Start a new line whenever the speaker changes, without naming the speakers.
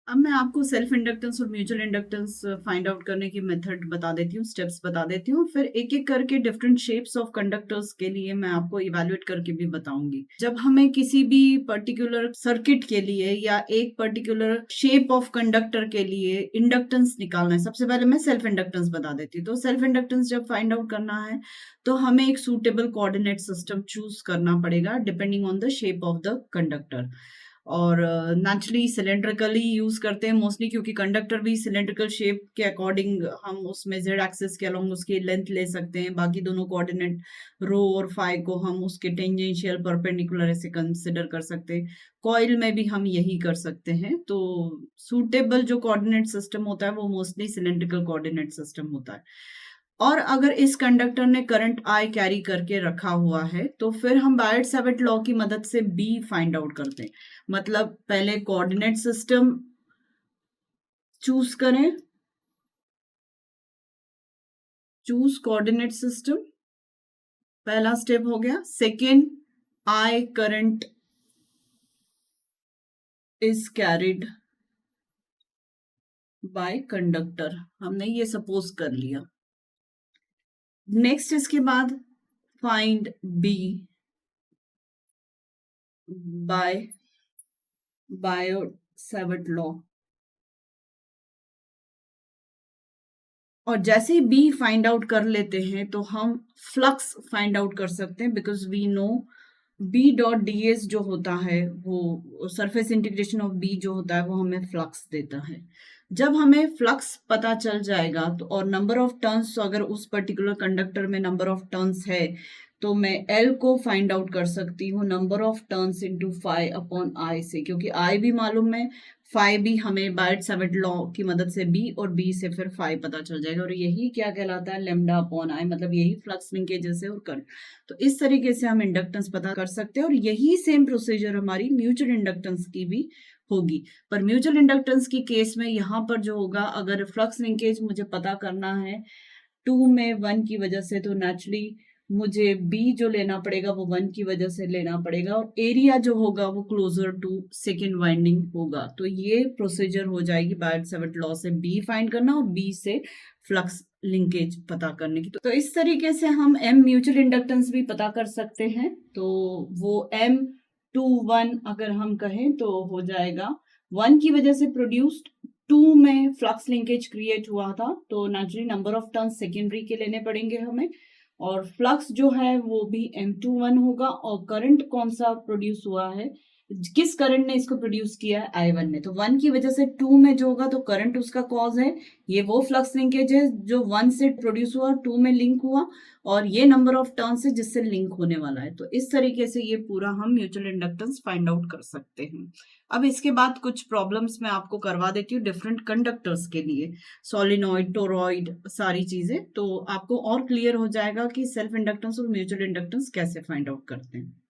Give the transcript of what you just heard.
अब मैं आपको सेल्फ इंडक्टेंस और म्यूचुअल इंडक्टेंस फाइंड आउट करने की मेथड बता देती हूँ, स्टेप्स बता देती हूँ, फिर एक-एक करके डिफरेंट शेप्स ऑफ कंडक्टर्स के लिए मैं आपको इवैल्यूएट करके भी बताऊँगी। जब हमें किसी भी पर्टिकुलर सर्किट के लिए या एक पर्टिकुलर शेप ऑफ कंडक्टर के लिए इंडक्टेंस निकालना है, सबसे पहले मैं सेल्फ इंडक्टेंस बता देती हूँ। तो सेल्फ इंडक्टेंस जब फाइंड आउट करना है, तो हमें एक सूटेबल कोऑर्डिनेट सिस्टम चूज़ करना पड़ेगा depending on the shape of the conductor. और नेचुरली सिलिंड्रिकली यूज़ करते हैं मोस्टली, क्योंकि कंडक्टर भी सिलिंड्रिकल शेप के अकॉर्डिंग हम उसमें जेड एक्सिस के अलोंग उसकी लेंथ ले सकते हैं। बाकी दोनों कोऑर्डिनेट रो और फाई को हम उसके टेंजेंशियल परपेंडिकुलर ऐसे कंसिडर कर सकते हैं। कॉइल में भी हम यही कर सकते हैं। तो सूटेबल जो कोऑर्डिनेट सिस्टम होता है वो मोस्टली सिलिंड्रिकल कोऑर्डिनेट सिस्टम होता है। और अगर इस कंडक्टर ने करंट आई कैरी करके रखा हुआ है, तो फिर हम बायट-सैविट लॉ की मदद से बी फाइंड आउट करते हैं। मतलब पहले कोऑर्डिनेट सिस्टम चूज करें, चूज कोऑर्डिनेट सिस्टम, पहला स्टेप हो गया। Second, I current is carried by conductor, हमने ये सपोज कर लिया। नेक्स्ट इसके बाद फाइंड बी बाय बायो-सैविट लॉ। और जैसे ही बी फाइंड आउट कर लेते हैं तो हम फ्लक्स फाइंड आउट कर सकते हैं, because we know B dot D S जो होता है वो सरफेस इंटीग्रेशन ऑफ बी जो होता है वो हमें फ्लक्स देता है। जब हमें फ्लक्स पता चल जाएगा तो और नंबर ऑफ टर्न्स, तो अगर उस पर्टिकुलर कंडक्टर में नंबर ऑफ टर्न्स है तो मैं एल को फाइंड आउट कर सकती हूँ number of turns into phi upon I से, क्योंकि आई भी मालूम है, फाई भी हमें बायट-सैविट लॉ की मदद से बी और बी से फिर फाई पता चल जाएगा। और यही क्या कहलाता है, लैम्डा अपॉन आई, मतलब यही फ्लक्स लिंकेजेस है और करंट। तो इस तरीके से हम इंडक्टेंस पता कर सकते हैं और यही सेम प्रोसीजर हमारी म्यूचुअल इंडक्टेंस की भी होगी। पर म्यूचुअल इंडक्टेंस की केस में यहाँ पर जो होगा, अगर फ्लक्स लिंकेज मुझे पता करना है 2 में 1 की वजह से, तो नेचुरली मुझे बी जो लेना पड़ेगा वो 1 की वजह से लेना पड़ेगा और एरिया जो होगा वो क्लोजर टू सेकेंड वाइंडिंग होगा। तो ये प्रोसीजर हो जाएगी बायट-सैविट लॉ से बी फाइंड करना और बी से फ्लक्स लिंकेज पता करने की। तो इस तरीके से हम एम म्यूचुअल इंडक्टेंस भी पता कर सकते हैं। तो वो एम 2 1 अगर हम कहें तो हो जाएगा 1 की वजह से प्रोड्यूस्ड, 2 में फ्लक्स लिंकेज क्रिएट हुआ था, तो naturally number of turns secondary के लेने पड़ेंगे हमें। और फ्लक्स जो है वो भी M21 होगा। और करंट कौन सा प्रोड्यूस हुआ है, किस करंट ने इसको प्रोड्यूस किया है, I1 ने। तो 1 की वजह से 2 में जो होगा तो करंट उसका कॉज है। ये वो फ्लक्स लिंकेज है जो 1 से प्रोड्यूस हुआ, 2 में लिंक हुआ, और ये नंबर ऑफ टर्न्स है जिससे लिंक होने वाला है। तो इस तरीके से ये पूरा हम म्यूचुअल इंडक्टेंस फाइंड आउट कर सकते हैं। अब इसके बाद कुछ प्रॉब्लम्स मैं आपको करवा देती हूँ डिफरेंट कंडक्टर्स के लिए, सोलिनॉइड, टोरॉइड, सारी चीजें, तो आपको और क्लियर हो जाएगा कि सेल्फ इंडक्टेंस और म्यूचुअल इंडक्टेंस कैसे फाइंड आउट करते हैं।